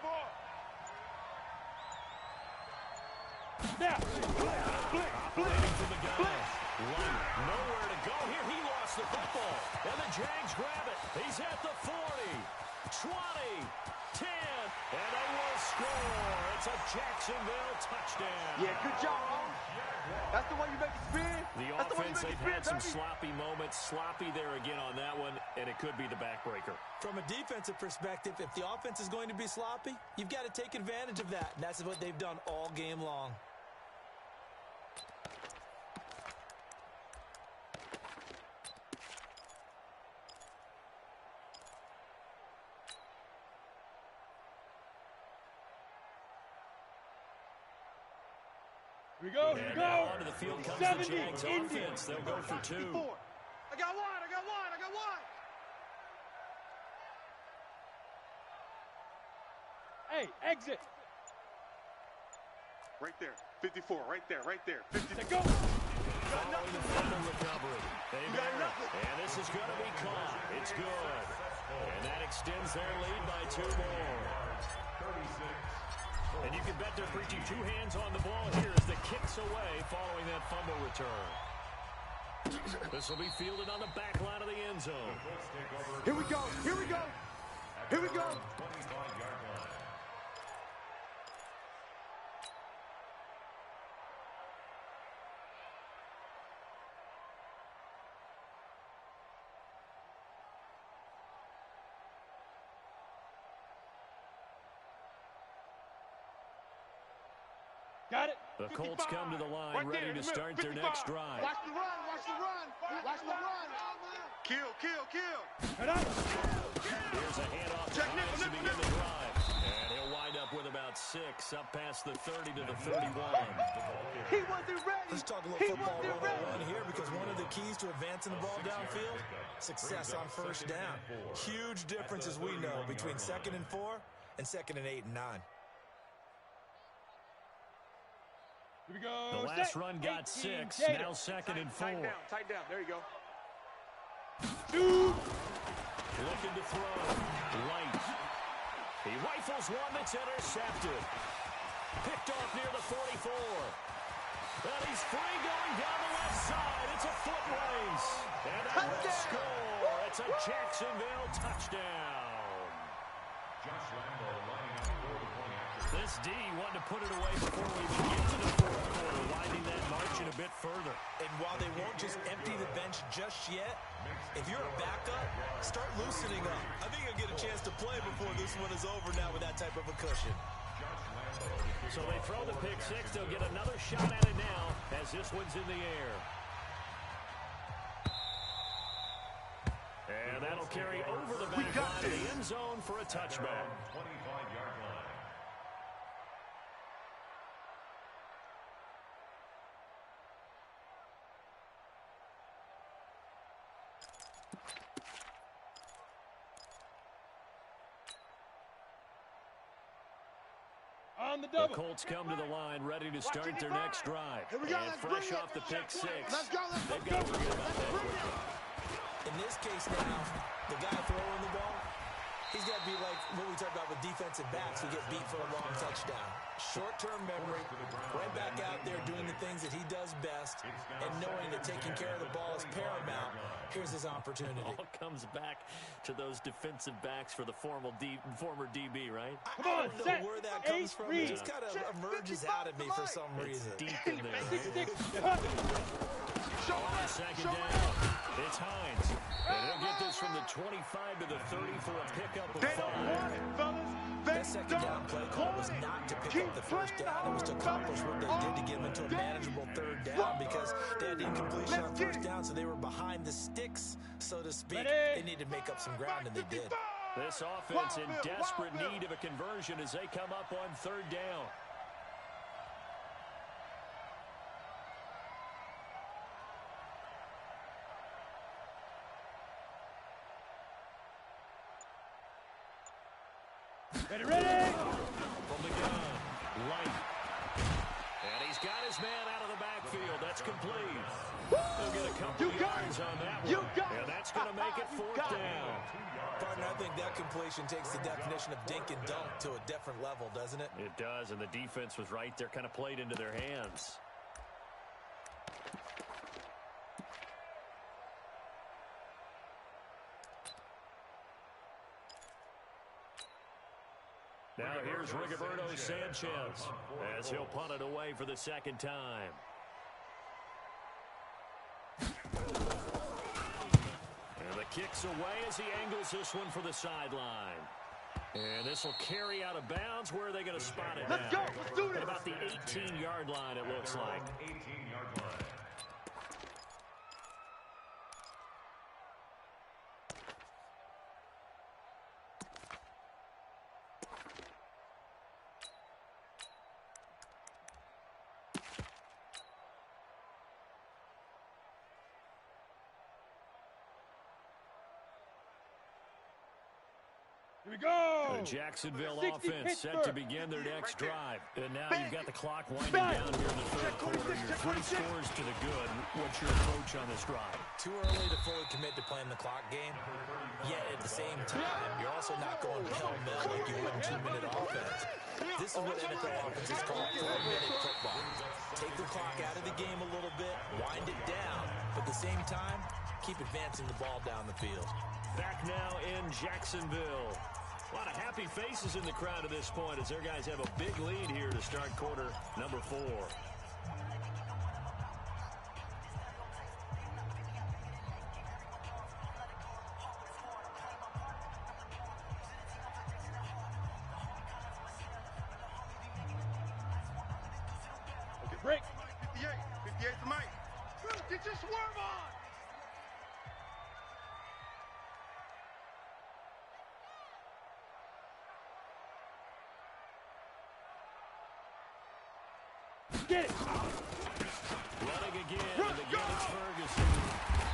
Now. Operating from the gun. Light, nowhere to go here. He lost the football. And the Jags grab it. He's at the 40, 20, 10, and they will score. It's a Jacksonville touchdown. Yeah, good job, Holmes. That's the way you make it spin. The offense, they've had some sloppy moments. Sloppy there again on that one, and it could be the backbreaker. From a defensive perspective, if the offense is going to be sloppy, you've got to take advantage of that, and that's what they've done all game long. Here we go. Here we go. Onto the field comes 70, the Jags offense. They'll go for 2. I got one, I got one, I got one. Hey, exit. Right there, 54, right there, right there. 50. Let's go. Following the fumble recovery. They got it. And this is going to be caught. It's good. And that extends their lead by 2 more. And you can bet they're preaching 2 hands on the ball here as the kick's away following that fumble return. This will be fielded on the back line of the end zone. Here we go, here we go, here we go. Got it. The Colts come to the line, ready to start their next drive. Watch the run, watch the run, watch the run. Kill, kill, kill. Head up. Here's a handoff to Hines to begin the drive. And he'll wind up with about 6 up past the 30 to the 31. He wasn't ready. Let's talk a little football 101 here, because one of the keys to advancing the ball downfield, success on first down. Huge difference, as we know, between 2nd and 4 and 2nd and 8 and 9. Here we go. The last Set. run got 18, 6, Tater. now 2nd and 4. Tight down, there you go. Shoot. Looking to throw. Light. He rifles one that's intercepted. Picked off near the 44. And he's free going down the left side. It's a foot race. And that will score. It's a Jacksonville touchdown. Josh Lambo lining up for the point after. This D wanted to put it away before we even get to the fourth quarter, winding that margin a bit further. And while they won't just empty the bench just yet, if you're a backup, start loosening up. I think you'll get a chance to play before this one is over now with that type of a cushion. So they throw the pick six. They'll get another shot at it now as this one's in the air. And that'll carry over the back line to the end zone for a touchback. 25-yard line. On the The double. Colts come to the line ready to start their next drive. Here we go, And let's fresh bring it. off the pick six, Let's go, let's they've go. got to forget about that Bring quickly. it. In this case now, the guy throwing the ball, he's got to be like what we talked about with defensive backs who get beat for a long touchdown. Short-term memory, right back out there doing the things that he does best, and knowing that taking care of the ball is paramount. Here's his opportunity. All comes back to those defensive backs for the former DB, right? Come on, I don't know set, where that comes from. read. It just kind of emerges out of me for some reason. Deep in there. 66. On second down, it's Hines. And he'll get this from the 25 to the 30 for a pickup of They don't 5. want it, fellas. They That second down don't play call was want it. not to pick Keep up the first playing down. It was to the accomplish what they did to get them into a game. manageable third down because they had incompletion on Let's get first it. down, so they were behind the sticks, so to speak. Ready. They needed to make up some ground, and they did. This offense in desperate need of a conversion as they come up on third down. Ready. From the gun, Light. And he's got his man out of the backfield. That's complete. They'll get a couple of yards on that one. And that's going to make it fourth down. Partner, I think that completion takes the definition of dink and dunk to a different level, doesn't it? It does, and the defense was right there, kind of played into their hands. Now here's Rigoberto Sanchez as he'll punt it away for the second time. And the kick's away as he angles this one for the sideline. And this will carry out of bounds. Where are they going to spot it now? Let's go. Let's do this. At about the 18-yard line, it looks like. 18-yard line. Here we go. The Jacksonville 60 offense set to Pittsburgh. begin their next drive. And now you've got the clock winding down here in the third quarter. Your 3 scores to the good. What's your approach on this drive? Too early to fully commit to playing the clock game. Yet at the same time, you're also not going pell-mell like you would in 2-minute offense. This is what NFL offenses call 4-minute football. Take the clock out of the game a little bit, wind it down, but at the same time, keep advancing the ball down the field. Back now in Jacksonville. A lot of happy faces in the crowd at this point as their guys have a big lead here to start quarter number 4. Okay, break. 58. 58 to Mike. Get your swerve on. Get it. Running again, and again it's Ferguson.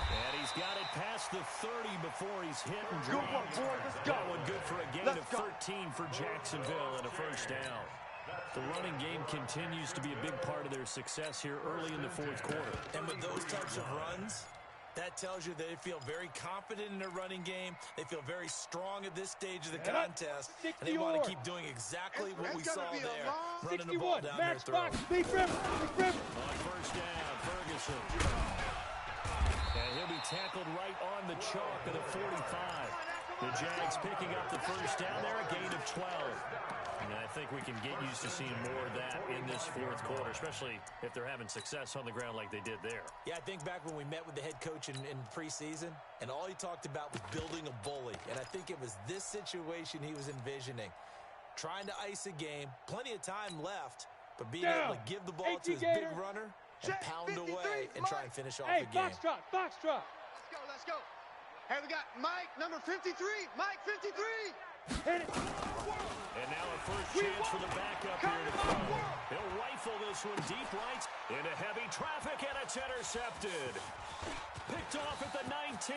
And he's got it past the 30 before he's hit and Good one, dropped. boy. Let's go. That one good for a gain Let's of go. 13 for Jacksonville and a first down. The running game continues to be a big part of their success here early in the fourth quarter. And with those types of runs, That tells you they feel very confident in their running game. They feel very strong at this stage of the contest. And they want to keep doing exactly what we saw there, running the ball down their throat. Big rim. On first down, Ferguson. And he'll be tackled right on the chalk of the 45. The Jags picking up the first down there, a gain of 12. And I think we can get used to seeing more of that in this fourth quarter, especially if they're having success on the ground like they did there. Yeah, I think back when we met with the head coach in preseason, and all he talked about was building a bully. And I think it was this situation he was envisioning. Trying to ice a game, plenty of time left, but being able to give the ball to his big runner and pound away and try and finish off the game. Foxtrot. Let's go. Hey, we got Mike, number 53. Mike, 53. Hit it. And now a first chance for the backup here to throw. He'll rifle this one deep right into heavy traffic, and it's intercepted. Picked off at the 19.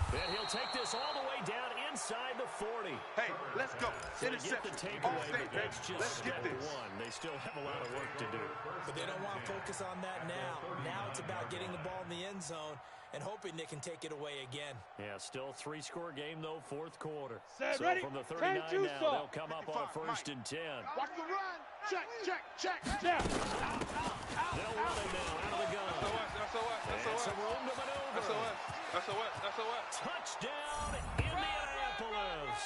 And he'll take this all the way down inside the 40. Hey, let's go. So to get the takeaway, but that's just step one. They still have a lot of work to do. But they don't want to focus on that now. Now it's about getting the ball in the end zone and hoping they can take it away again. Yeah, still three-score game, though, fourth quarter. Set, so ready. from the 39 now, they'll come up on 55, first and 10. Watch the run. Check. Down. They'll run it now out of the gun. And some room to maneuver. Touchdown, Indianapolis.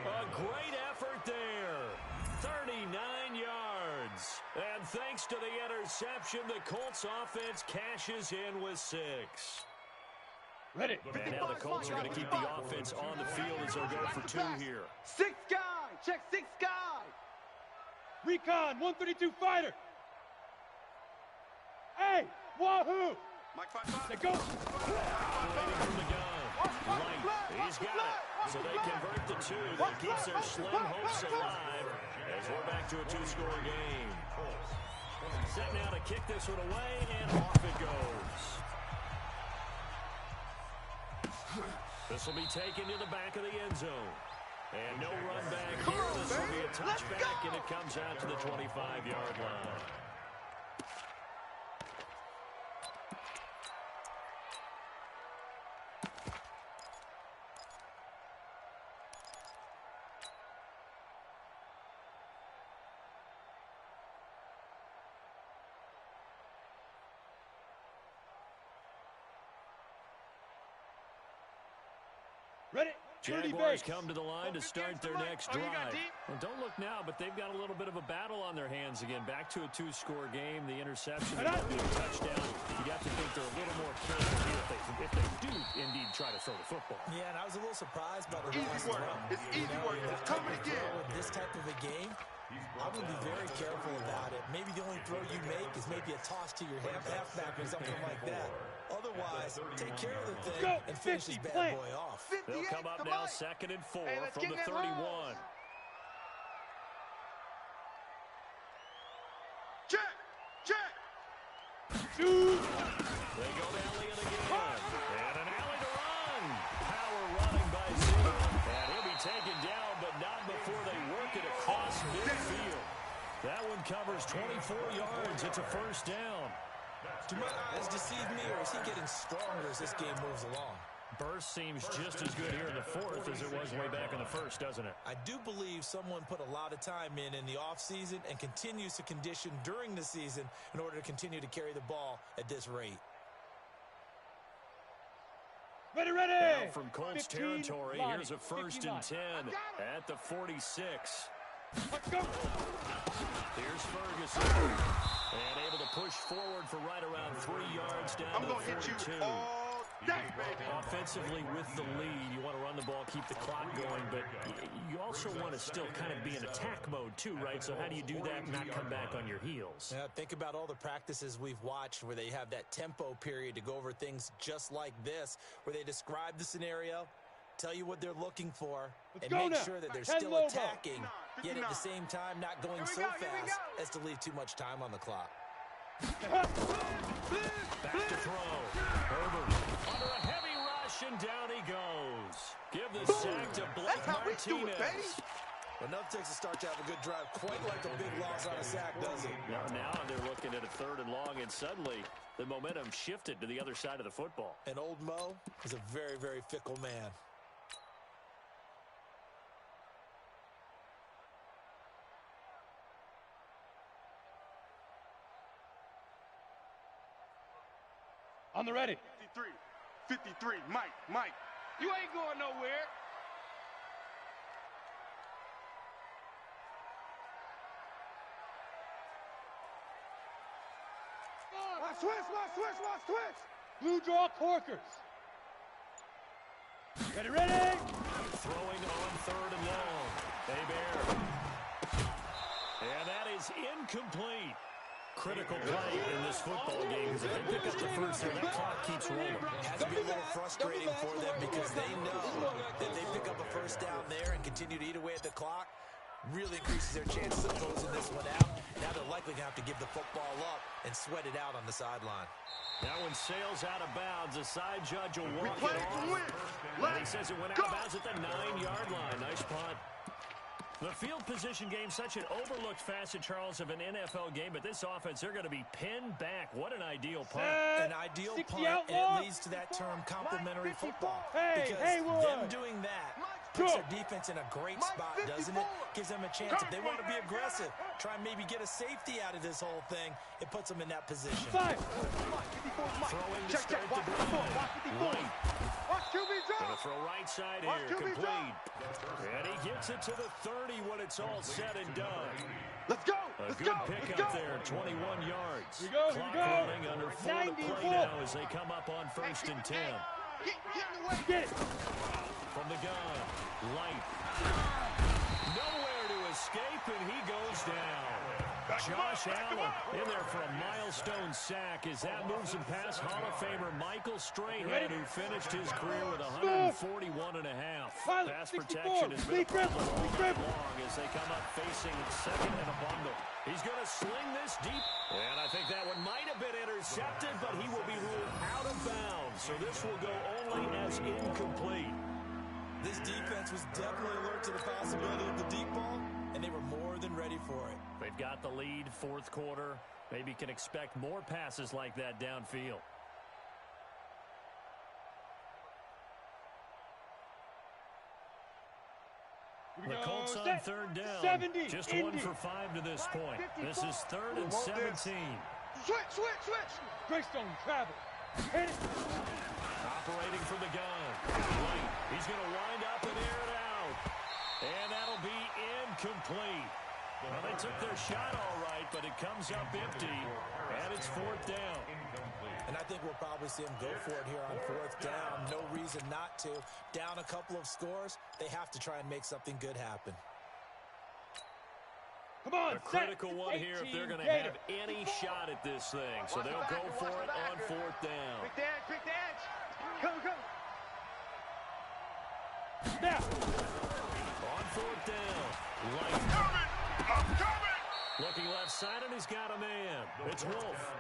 A great effort there. 39 yards. And thanks to the interception, the Colts offense cashes in with 6. Ready. And now the Colts are going to keep the offense on the field as they'll go for 2 here. 6 guy. Check 6 guy. Recon, 132 fighter. Hey, wahoo. Mike, 5-5. Let's go. Waiting from the gun. Right. He's got it. So they convert the 2. That keeps their slim hopes alive as we're back to a 2-score game. Set now to kick this one away, and off it goes. This will be taken to the back of the end zone. And no run back here. This will be a touchback, and it comes out to the 25-yard line. Ready. Jaguars come to the line to start their next drive. And don't look now, but they've got a little bit of a battle on their hands again. Back to a 2-score game. The interception and the touchdown. You'd have to think they're a little more careful here if they do indeed try to throw the football. Yeah, and I was a little surprised by the Easy work. It's easy work. It's coming again. This type of a game, I would be very careful about it. Maybe the only throw you make is maybe a toss to your halfback or something like that. Otherwise, take care of the thing and finish this bad boy off. They'll come up now 2nd and 4 from the 31. Check. Shoot. They go to Elliott again. And an alley to run. Power running by Zeke. And he'll be taken down, but not before they work it across midfield. That one covers 24 yards. It's a first down. Do my eyes deceive me, or is he getting stronger as this game moves along? Burst seems just as good here in the fourth as it was way back in the first, doesn't it? I do believe someone put a lot of time in the offseason and continues to condition during the season in order to continue to carry the ball at this rate. Ready. Now from Colts 15, territory, Lonnie, here's a 1st and 10 at the 46. Let's go. Here's Ferguson. And able to push forward for right around 3 yards down to the 42. Hit you all day, baby. Offensively with the lead, you want to run the ball, keep the clock going, but you also want to still kind of be in attack mode too, right? So how do you do that and not come back on your heels? Yeah, think about all the practices we've watched where they have that tempo period to go over things just like this, where they describe the scenario, tell you what they're looking for, and make sure that they're still attacking, yet at the same time not going so fast as to leave too much time on the clock. Back to throw. Herbert under a heavy rush, and down he goes. Give the sack to Blake Martinez. But enough takes a start to have a good drive, quite like a big loss on a sack, does it? Now they're looking at a 3rd and long, and suddenly the momentum shifted to the other side of the football. And old Mo is a very, very fickle man. On the ready. 53, Mike. You ain't going nowhere. Watch switch. Blue draw corkers. Ready. Throwing on 3rd and long. Hey, Bear. And that is incomplete. Critical play in this football game because if they pick up the first here, that clock keeps rolling. It has to be a little frustrating for them because they know that they pick up a first down there and continue to eat away at the clock. Really increases their chances of closing this one out. Now they're likely going to have to give the football up and sweat it out on the sideline. That one sails out of bounds. The side judge will walk it off. And he says it went out of bounds at the 9-yard line. Nice punt. The field position game, such an overlooked facet, Charles, of an NFL game, but this offense, they're going to be pinned back. What an ideal punt. An ideal punt, and it leads to that term complementary football. Because them doing that puts their defense in a great spot, doesn't it? Gives them a chance. If they want to be aggressive, try and maybe get a safety out of this whole thing, it puts them in that position. Throwing to start the drive. Gonna throw right side here, complete. And he gets it to the 30 when it's all said and done. Let's go. A good pickup there, 21 yards. Clock running under 4 to play now as they come up on 1st and 10. Get it. From the gun, Light. Nowhere to escape, and he goes down. Josh Allen in there for a milestone sack as that moves him past Hall of Famer Michael Strahan, who finished his career with 141.5. Pass protection has been a problem all night long as they come up facing 2nd and a bundle. He's going to sling this deep, and I think that one might have been intercepted, but he will be ruled out of bounds, so this will go only as incomplete. This defense was definitely alert to the possibility of the deep ball, and they were more than ready for it. They've got the lead, 4th quarter. Maybe can expect more passes like that downfield. The Colts on 3rd down. 70, Just Indy. 1 for 5 to this point. This is 3rd and 17. Switch. Greystone travel. Hit it. Operating from the gun. White. He's going to wind up and air it out. And that'll be incomplete. Well, they took their shot all right, but it comes up empty, and it's 4th down. And I think we'll probably see them go for it here on 4th down. No reason not to. Down a couple of scores, they have to try and make something good happen. Come on, a critical one here if they're going to have any shot at this thing. So they'll go for it on 4th down. Quick dance. Come. Now. On 4th down. Light. I'm coming. Looking left side, and he's got a man. It's Wolf.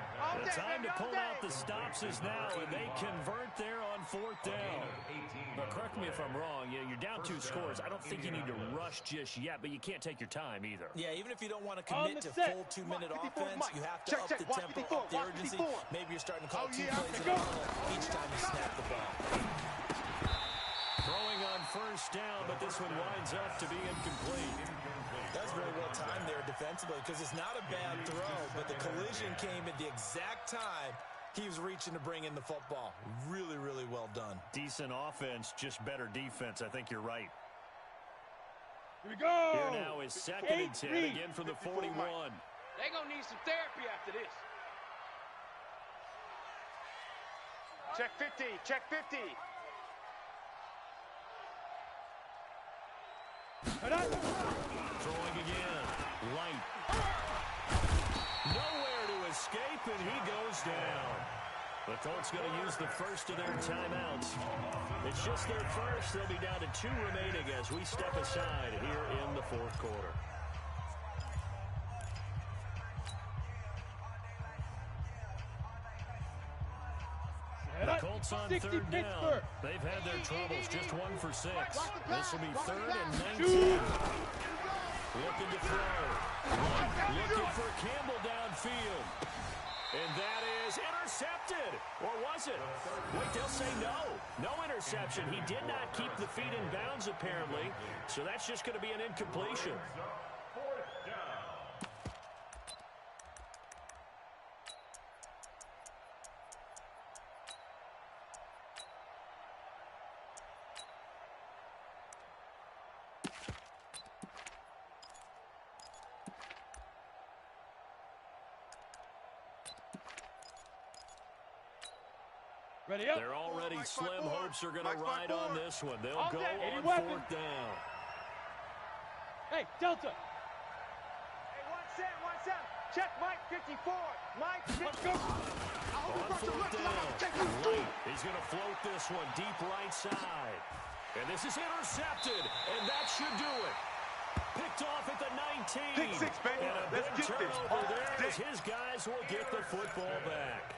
The time to pull out the stops is now, and they convert there on 4th down. But correct me if I'm wrong. You're down 2 scores. I don't think you need to rush just yet, but you can't take your time either. Yeah, even if you don't want to commit to full 2-minute offense, you have to up the tempo, up the urgency. Maybe you're starting to call 2 plays in a row each time you snap the ball. Throwing on 1st down, but this one winds up to be incomplete. That's very well timed there defensively because it's not a bad throw, but the collision came at the exact time he was reaching to bring in the football. Really, really well done. Decent offense, just better defense. I think you're right. Here we go. Here now is 2nd and 10 again from the 41. They're going to need some therapy after this. Check 50. Throwing again. Light. Nowhere to escape, and he goes down. The Colts going to use the first of their timeouts. It's just their first. They'll be down to 2 remaining as we step aside here in the 4th quarter. The Colts on 60 third down. Pittsburgh. They've had their troubles, just 1 for 6. This will be 3rd and 19. Looking to throw. Looking for Campbell downfield. And that is intercepted. Or was it? Wait, they'll say no. No interception. He did not keep the feet in bounds, apparently. So that's just going to be an incompletion. Ready up. They're already slim hopes are going to ride on this one. They'll All go day. on Weapon. 4th down. Hey, Delta. Hey, 1 7. Check Mike 54. Mike 54. Let's go. On 4th down. Right. He's going to float this one deep right side. And this is intercepted. And that should do it. Picked off at the 19. Pick 6, baby. And a Let's big get this. turnover there as his guys will get the football back.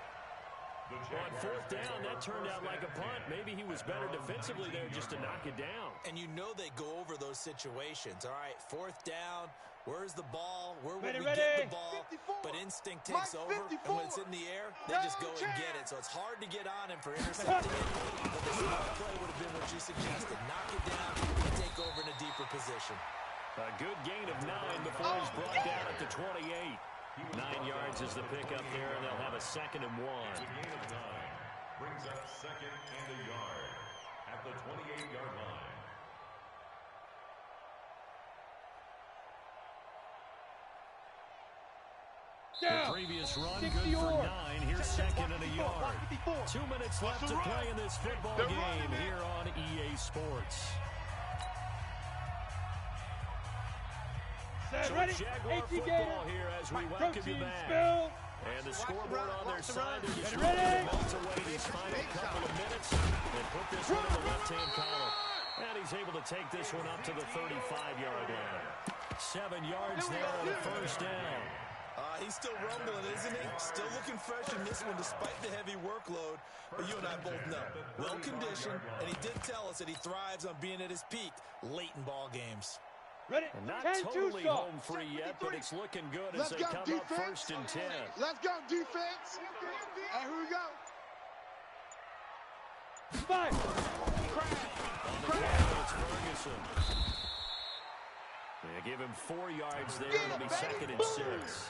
On 4th down, that turned out like a punt. Maybe he was better defensively there just to knock it down. And you know they go over those situations. All right, 4th down. Where's the ball? Where will we get the ball? 54. But instinct takes Mike, over, 54. and when it's in the air, they just go and get it. So it's hard to get on him for intercepting it. But the smart play would have been what you suggested. Knock it down and take over in a deeper position. A good gain of 9 before he's brought down at the 28. 9 yards is the pickup there, and they'll have a 2nd and 1. The gain of 9 brings up 2nd and a yard at the 28-yard line. The previous run, good for 9. Here's 2nd and a yard. 2 minutes left to play in this football game here on EA Sports. So Jaguar football here as we welcome you back. And the scoreboard on their side, they're just trying to melt away these final couple of minutes and put this one in the left-hand column. And he's able to take this one up to the 35-yard line. 7 yards there on the 1st down. He's still rumbling, isn't he? Still looking fresh in this one despite the heavy workload. But you and I both know, well-conditioned, and he did tell us that he thrives on being at his peak late in ball games. Ready? And not 10-2 totally stop. home free yet, but it's looking good as Let's they go, come defense. up 1st and 10. Let's go, defense. And here we go. 5. On the ground, it's Ferguson. They give him 4 yards there, and it'll be 2nd and 6.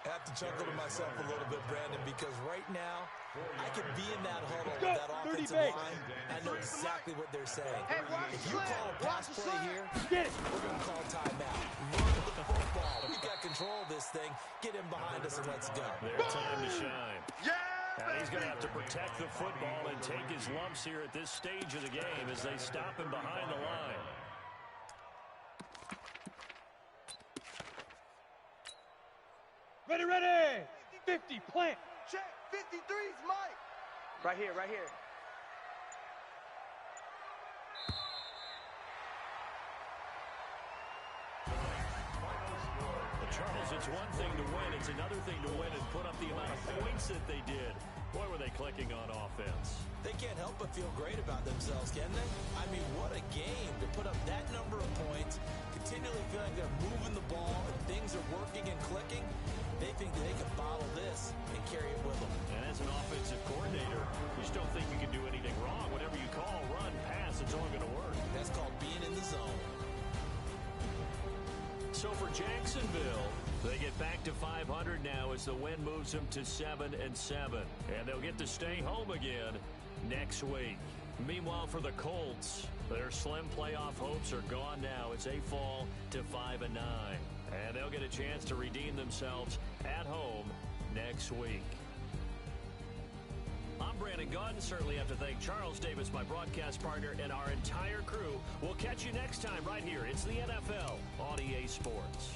I have to chuckle to myself a little bit, Brandon, because right now, I could be in that huddle with that offensive line. I know exactly what they're saying. If you call a pass play here, we're going to call timeout. Run the football. We got control of this thing. Get him behind us and let's go. Their time to shine. And he's going to have to protect the football and take his lumps here at this stage of the game as they stop him behind the line. Ready. 50, plant. Check. 53's Mike. Right here, right here. Charles, it's one thing to win. It's another thing to win and put up the amount of points that they did. Boy, were they clicking on offense. They can't help but feel great about themselves, can they? I mean, what a game to put up that number of points, continually feeling they're moving the ball and things are working and clicking. They think they can bottle this and carry it with them. And as an offensive coordinator, you just don't think you can do anything wrong. Whatever you call, run, pass, it's all going to work. That's called being in the zone. So for Jacksonville, they get back to 500 now as the win moves them to 7-7. And they'll get to stay home again next week. Meanwhile, for the Colts, their slim playoff hopes are gone now as they fall to 5-9. And they'll get a chance to redeem themselves at home next week. I'm Brandon Gaudin. Certainly have to thank Charles Davis, my broadcast partner, and our entire crew. We'll catch you next time right here. It's the NFL on EA Sports.